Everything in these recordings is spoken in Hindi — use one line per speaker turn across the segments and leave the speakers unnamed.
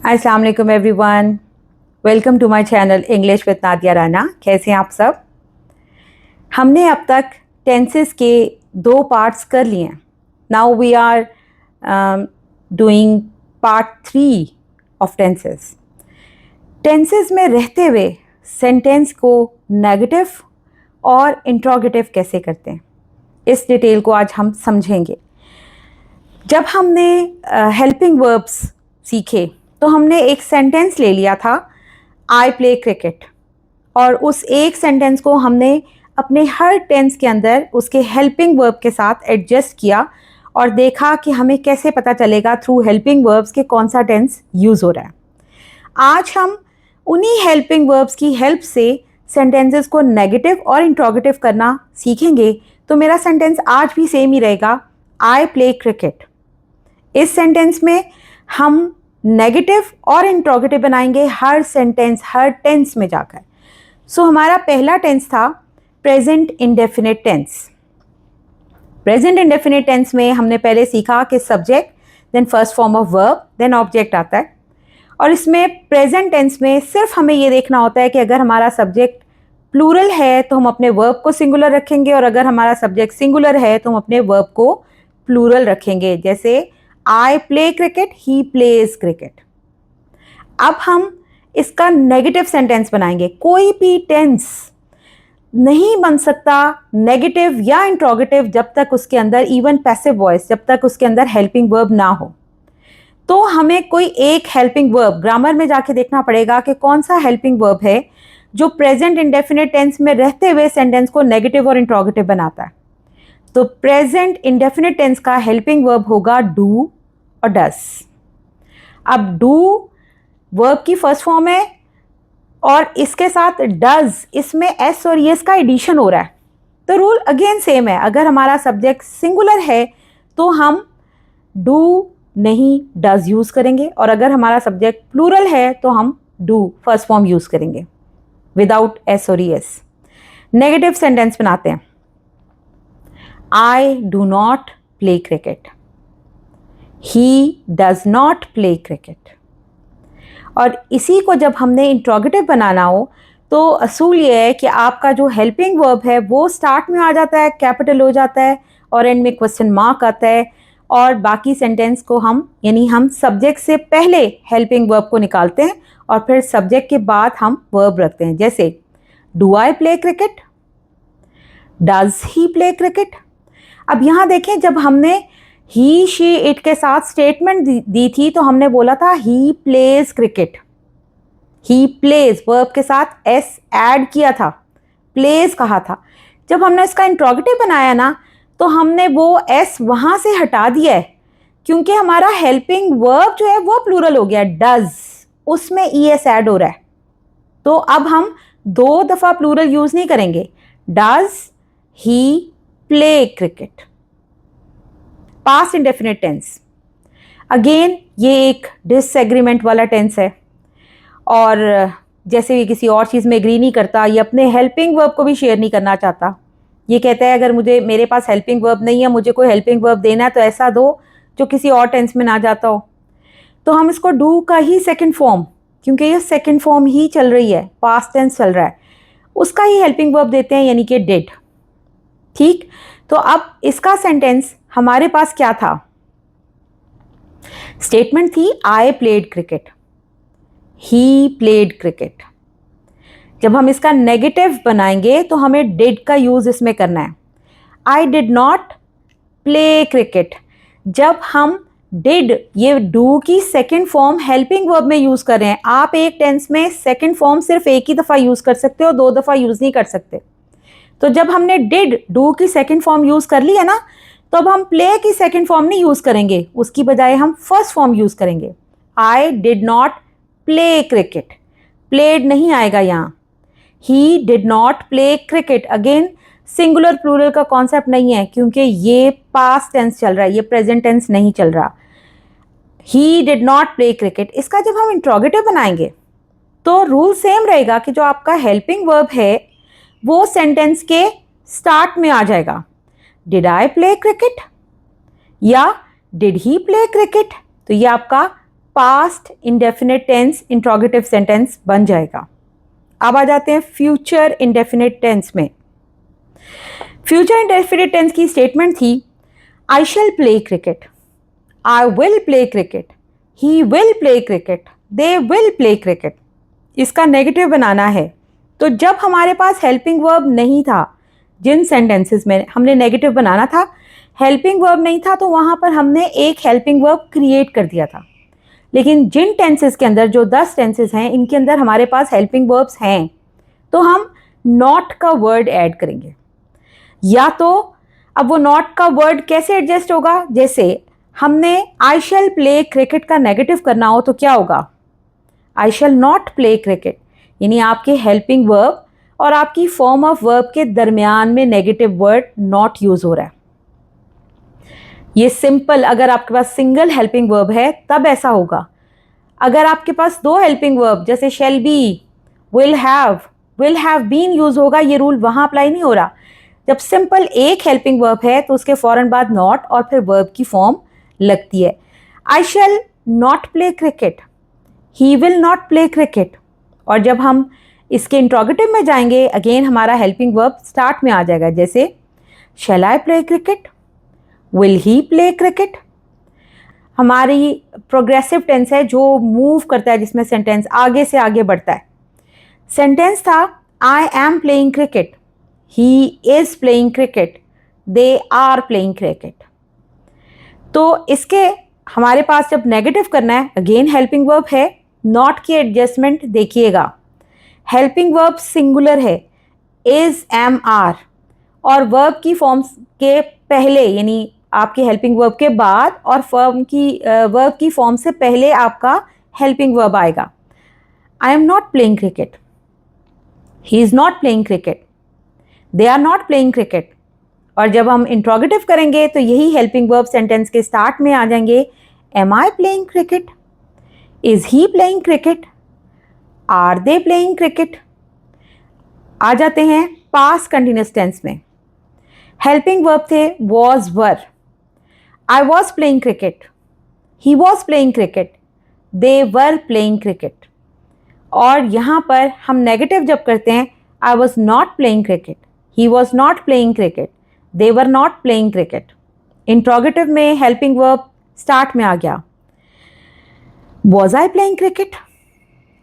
अस्सलाम वालेकुम everyone, welcome to my channel English with Nadia Rana. कैसे हैं आप सब? हमने अब तक टेंसेस के 2 पार्ट्स कर लिए हैं। Now we are doing part 3 of tenses. Tenses में रहते हुए सेंटेंस को नेगेटिव और इंट्रोगेटिव कैसे करते हैं, इस डिटेल को आज हम समझेंगे। जब हमने हेल्पिंग वर्ब्स सीखे तो हमने एक सेंटेंस ले लिया था, आई प्ले क्रिकेट, और उस एक सेंटेंस को हमने अपने हर टेंस के अंदर उसके हेल्पिंग वर्ब के साथ एडजस्ट किया और देखा कि हमें कैसे पता चलेगा थ्रू हेल्पिंग वर्ब्स के कौन सा टेंस यूज़ हो रहा है। आज हम उन्हीं हेल्पिंग वर्ब्स की हेल्प से सेंटेंसेस को नेगेटिव और इंट्रोगेटिव करना सीखेंगे। तो मेरा सेंटेंस आज भी सेम ही रहेगा, आई प्ले क्रिकेट। इस सेंटेंस में हम नेगेटिव और इंट्रोगेटिव बनाएंगे हर सेंटेंस, हर टेंस में जाकर। सो हमारा पहला टेंस था present indefinite tense. Present indefinite tense में हमने पहले सीखा कि subject, then first form of verb, then object आता है। और इसमें प्रेजेंट टेंस में सिर्फ हमें ये देखना होता है कि अगर हमारा सब्जेक्ट प्लूरल है तो हम अपने वर्ब को सिंगुलर रखेंगे, और अगर हमारा सब्जेक्ट सिंगुलर है तो हम अपने वर्ब को प्लूरल रखेंगे। जैसे आई play cricket, he plays cricket. अब हम इसका नेगेटिव सेंटेंस बनाएंगे। कोई भी टेंस नहीं बन सकता नेगेटिव या इंट्रोगेटिव जब तक उसके अंदर, इवन पैसिव वॉइस, जब तक उसके अंदर हेल्पिंग वर्ब ना हो। तो हमें कोई एक हेल्पिंग वर्ब ग्रामर में जाके देखना पड़ेगा कि कौन सा हेल्पिंग वर्ब है जो प्रेजेंट इंडेफिनिट टेंस में रहते हुए सेंटेंस को नेगेटिव और इंट्रोगेटिव बनाता है। तो प्रेजेंट इंडेफिनिट टेंस का हेल्पिंग वर्ब होगा डू और डस। अब डू वर्ब की फर्स्ट फॉर्म है और इसके साथ डज, इसमें एस और यस का एडिशन हो रहा है। तो रूल अगेन सेम है, अगर हमारा सब्जेक्ट सिंगुलर है तो हम डू नहीं डज यूज करेंगे, और अगर हमारा सब्जेक्ट प्लूरल है तो हम डू फर्स्ट फॉर्म यूज करेंगे विदाउट एस और यस। नेगेटिव सेंटेंस बनाते हैं। I do not play cricket. He does not play cricket. और इसी को जब हमने इंट्रोगेटिव बनाना हो तो असूल ये है कि आपका जो हेल्पिंग वर्ब है वो स्टार्ट में आ जाता है, कैपिटल हो जाता है, और एंड में क्वेश्चन मार्क आता है, और बाकी सेंटेंस को हम सब्जेक्ट से पहले हेल्पिंग वर्ब को निकालते हैं और फिर सब्जेक्ट के बाद हम वर्ब रखते हैं। जैसे do I play cricket, does he play cricket. अब यहाँ देखें, जब हमने ही शी इट के साथ स्टेटमेंट दी थी तो हमने बोला था he plays cricket. He plays verb के साथ एस ऐड किया था, प्लेज कहा था। जब हमने इसका इंट्रोगेटिव बनाया ना तो हमने वो एस वहाँ से हटा दिया है, क्योंकि हमारा हेल्पिंग वर्ब जो है वो प्लूरल हो गया, डज, उसमें ई एस ऐड हो रहा है। तो अब हम 2 दफ़ा प्लूरल यूज नहीं करेंगे। Does he play cricket. Past indefinite tense, again ये एक डिसएग्रीमेंट वाला टेंस है, और जैसे ये किसी और चीज़ में एग्री नहीं करता, ये अपने हेल्पिंग वर्ब को भी शेयर नहीं करना चाहता। ये कहता है अगर मेरे पास हेल्पिंग वर्ब नहीं है, मुझे कोई हेल्पिंग वर्ब देना है तो ऐसा दो जो किसी और टेंस में ना जाता हो। तो हम इसको डू का ही सेकेंड फॉर्म, क्योंकि ये सेकेंड फॉर्म ही चल रही है, पास्ट टेंस चल रहा है, उसका ही हेल्पिंग वर्ब देते हैं, यानी कि डिड। ठीक, तो अब इसका सेंटेंस हमारे पास क्या था? स्टेटमेंट थी आई प्लेड क्रिकेट, ही प्लेड क्रिकेट। जब हम इसका नेगेटिव बनाएंगे तो हमें डिड का यूज इसमें करना है। आई डिड नॉट प्ले क्रिकेट। जब हम डिड, ये डू की सेकेंड फॉर्म हेल्पिंग वर्ब में यूज कर रहे हैं। आप एक टेंस में सेकेंड फॉर्म सिर्फ एक ही दफा यूज कर सकते हो, 2 दफा यूज नहीं कर सकते। तो जब हमने डिड, डू की सेकेंड फॉर्म यूज कर ली है ना, तो अब हम प्ले की सेकेंड फॉर्म नहीं यूज करेंगे, उसकी बजाय हम फर्स्ट फॉर्म यूज करेंगे। I did not play cricket, played नहीं आएगा यहाँ। He did not play cricket, again singular plural का कॉन्सेप्ट नहीं है, क्योंकि ये पास्ट टेंस चल रहा है, ये प्रेजेंट टेंस नहीं चल रहा। ही डिड नॉट प्ले क्रिकेट। इसका जब हम इंट्रोगेटिव बनाएंगे तो रूल सेम रहेगा कि जो आपका हेल्पिंग वर्ब है वो सेंटेंस के स्टार्ट में आ जाएगा। डिड आई प्ले क्रिकेट या डिड ही प्ले क्रिकेट, तो ये आपका past indefinite tense interrogative sentence बन जाएगा। अब आ जाते हैं फ्यूचर इंडेफिनिट टेंस में। फ्यूचर इंडेफिनिट टेंस की स्टेटमेंट थी I shall play cricket, I will play cricket, he will play cricket, they will play cricket. इसका नेगेटिव बनाना है, तो जब हमारे पास हेल्पिंग वर्ब नहीं था, जिन सेंटेंसेस में हमने नेगेटिव बनाना था, हेल्पिंग वर्ब नहीं था, तो वहाँ पर हमने एक हेल्पिंग वर्ब क्रिएट कर दिया था। लेकिन जिन टेंसेस के अंदर, जो 10 टेंसेस हैं, इनके अंदर हमारे पास हेल्पिंग वर्ब्स हैं, तो हम नॉट का वर्ड ऐड करेंगे। या तो अब वो नॉट का वर्ड कैसे एडजस्ट होगा, जैसे हमने आई शैल प्ले क्रिकेट का नेगेटिव करना हो तो क्या होगा, I shall not play cricket, यानी आपके हेल्पिंग वर्ब और आपकी फॉर्म ऑफ वर्ब के दरमियान में नेगेटिव वर्ड नॉट यूज हो रहा है। ये सिंपल, अगर आपके पास सिंगल हेल्पिंग वर्ब है तब ऐसा होगा। अगर आपके पास 2 हेल्पिंग वर्ब जैसे shall be, will have been use होगा, ये रूल वहां अप्लाई नहीं हो रहा। जब सिंपल एक हेल्पिंग वर्ब है तो उसके फौरन बाद नॉट और फिर वर्ब की फॉर्म लगती है। I shall not play cricket, he will not play cricket. और जब हम इसके इंट्रोगेटिव में जाएंगे, अगेन हमारा हेल्पिंग वर्ब स्टार्ट में आ जाएगा, जैसे shall I play cricket, will he play cricket. हमारी प्रोग्रेसिव टेंस है जो मूव करता है, जिसमें सेंटेंस आगे से आगे बढ़ता है। सेंटेंस था I am playing cricket, he is playing cricket, they are playing cricket. तो इसके हमारे पास जब नेगेटिव करना है, अगेन हेल्पिंग वर्ब है, नॉट की एडजस्टमेंट देखिएगा। हेल्पिंग वर्ब सिंगुलर है, इज, एम, आर, और वर्ब की फॉर्म्स के पहले, यानी आपकी हेल्पिंग वर्ब के बाद और वर्ब की फॉर्म से पहले आपका हेल्पिंग वर्ब आएगा। I am not playing cricket, he is not playing cricket, they are not playing cricket. और जब हम इंट्रोगेटिव करेंगे तो यही हेल्पिंग वर्ब सेंटेंस के स्टार्ट में आ जाएंगे। Am I playing cricket, is he playing cricket, are they playing cricket. आ जाते हैं पास्ट कंटिन्यूअस टेंस में। हेल्पिंग वर्ब थे was, were. I was playing cricket, he was playing cricket, they were playing cricket. और यहाँ पर हम नेगेटिव जब करते हैं, I was not playing cricket, he was not playing cricket, they were not playing cricket. Interrogative में हेल्पिंग वर्ब स्टार्ट में आ गया। Was I playing cricket,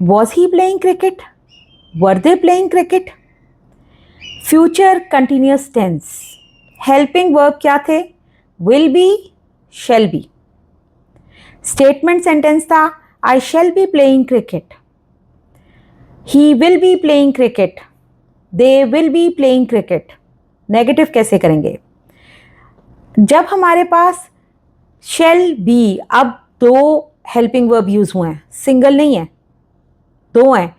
was he playing cricket, were they playing cricket. Future continuous tense, helping verb क्या थे, will be, shall be. Statement sentence था I shall be playing cricket, he will be playing cricket, they will be playing cricket. Negative कैसे करेंगे, जब हमारे पास शैल बी, अब 2 हेल्पिंग वर्ब यूज हुए हैं, सिंगल नहीं है, 2 हैं,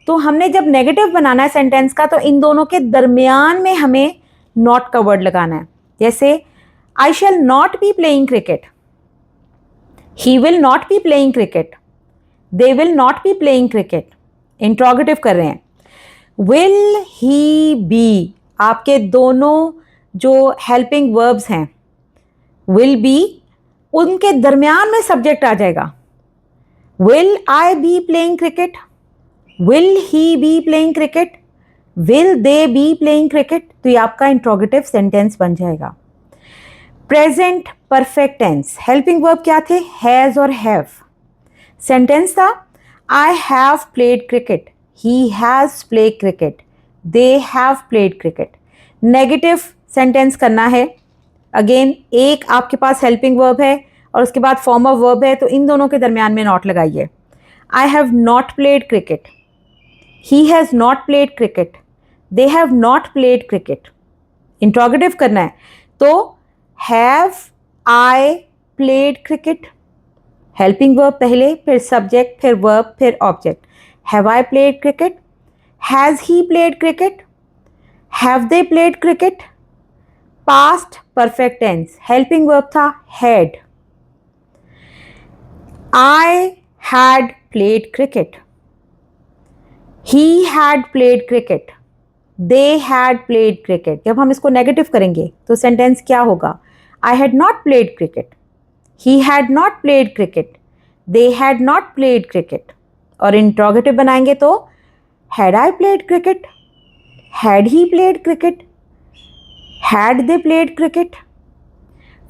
तो हमने जब नेगेटिव बनाना है सेंटेंस का, तो इन दोनों के दरमियान में हमें नॉट का वर्ड लगाना है। जैसे I shall not be playing cricket, he will not be playing cricket, they will not be playing cricket. Interrogative कर रहे हैं। विल ही बी, आपके दोनों जो हेल्पिंग वर्ब्स हैं, विल बी, उनके दरमियान में सब्जेक्ट आ जाएगा। Will I be playing cricket, will he be playing cricket, will they be playing cricket. तो ये आपका इंट्रोगेटिव सेंटेंस बन जाएगा। Present perfect tense, helping verb क्या थे, हैज और हैव। सेंटेंस था I have played cricket, he has played cricket, they have played cricket. Negative sentence करना है, अगेन एक आपके पास हेल्पिंग वर्ब है और उसके बाद फॉर्म ऑफ वर्ब है, तो इन दोनों के दरमियान में नॉट लगाइए। I have not played cricket, he has not played cricket, they have not played cricket. Interrogative करना है, तो have I played cricket, helping verb पहले, फिर सब्जेक्ट, फिर वर्ब, फिर object. Have I played cricket, has he played cricket, have they played cricket. Past perfect tense, helping verb था had. I had played cricket, he had played cricket, they had played cricket. जब हम इसको नेगेटिव करेंगे तो सेंटेंस क्या होगा, I had not played cricket, he had not played cricket, they had not played cricket. और इंट्रोगेटिव बनाएंगे तो had I played cricket, had he played cricket, had they played cricket.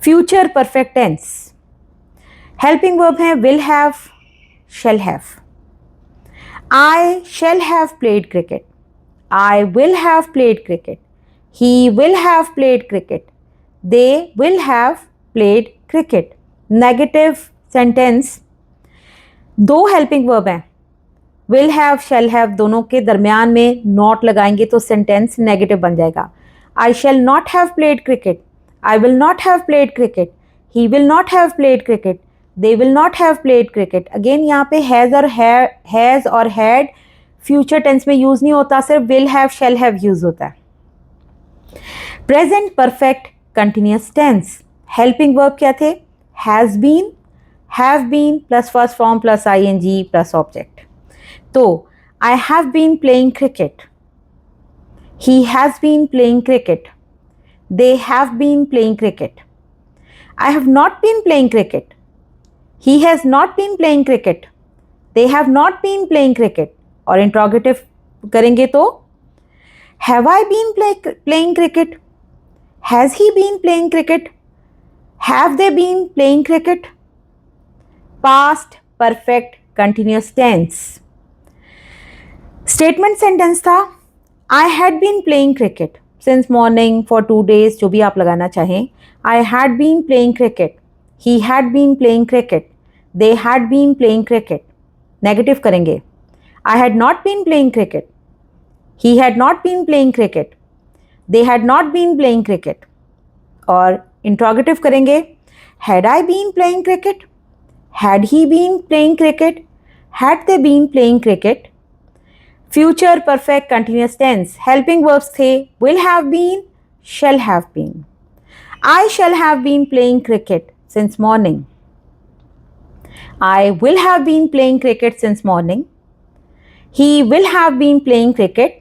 Future perfect tense, helping verb है will have, shall have. I shall have played cricket, I will have played cricket, he will have played cricket, they will have played cricket. Negative sentence, दो हेल्पिंग वर्ब हैं, विल हैव शैल हैव, दोनों के दरमियान में नॉट लगाएंगे तो सेंटेंस नेगेटिव बन जाएगा। I shall not have played cricket, I will not have played cricket, he will not have played cricket, they will not have played cricket. Again यहाँ पे हैज़ और हैड फ्यूचर टेंस में यूज नहीं होता, सिर्फ will have shall have use होता है। Present perfect continuous tense, helping verb क्या थे, has been, have been plus first form plus ING plus object. तो I have been playing cricket, he has been playing cricket, they have been playing cricket. I have not been playing cricket, he has not been playing cricket, they have not been playing cricket. और इंट्रोगेटिव करेंगे तो have I been playing cricket, has he been playing cricket, have they been playing cricket. Past perfect continuous tense, statement sentence था I had been playing cricket since morning for 2 days, जो भी आप लगाना चाहें। I had been playing cricket, he had been playing cricket, they had been playing cricket. Negative करेंगे, I had not been playing cricket, he had not been playing cricket, they had not been playing cricket. और इंट्रोगेटिव करेंगे, had I been playing cricket, had he been playing cricket, had they been playing cricket. Future perfect continuous tense, helping verbs थे will have been, shall have been. I shall have been playing cricket since morning, I will have been playing cricket since morning, he will have been playing cricket,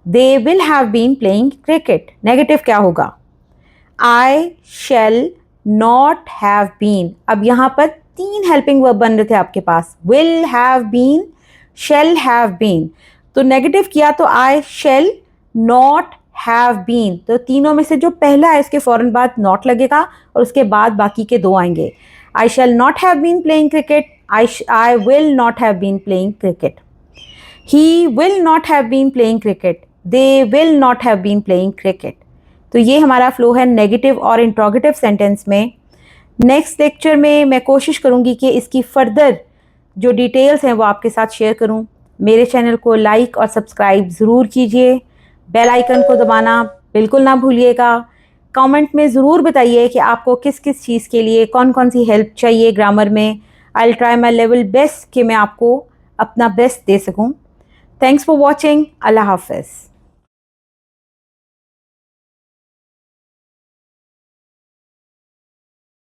they will have been playing cricket. Negative क्या होगा, I shall not have been. अब यहाँ पर 3 हेल्पिंग वर्ब बन रहे थे आपके पास, will have been, shall have been. तो नेगेटिव किया तो I shall not have been, तो तीनों में से जो पहला है इसके फौरन बाद नॉट लगेगा और उसके बाद बाकी के 2 आएंगे। I shall not have been playing cricket, I will not have been playing cricket, he will not have been playing cricket, they will not have been playing cricket. तो ये हमारा फ्लो है नेगेटिव और इंट्रोगेटिव सेंटेंस में। नेक्स्ट लेक्चर में मैं कोशिश करूँगी कि इसकी फर्दर जो डिटेल्स हैं वो आपके साथ शेयर करूं। मेरे चैनल को लाइक और सब्सक्राइब ज़रूर कीजिए, बेल आइकन को दबाना बिल्कुल ना भूलिएगा। कमेंट में ज़रूर बताइए कि आपको किस किस चीज़ के लिए कौन कौन सी हेल्प चाहिए ग्रामर में। I will try my level best कि मैं आपको अपना बेस्ट दे सकूं। Thanks for watching. अल्लाह हाफ़िज़।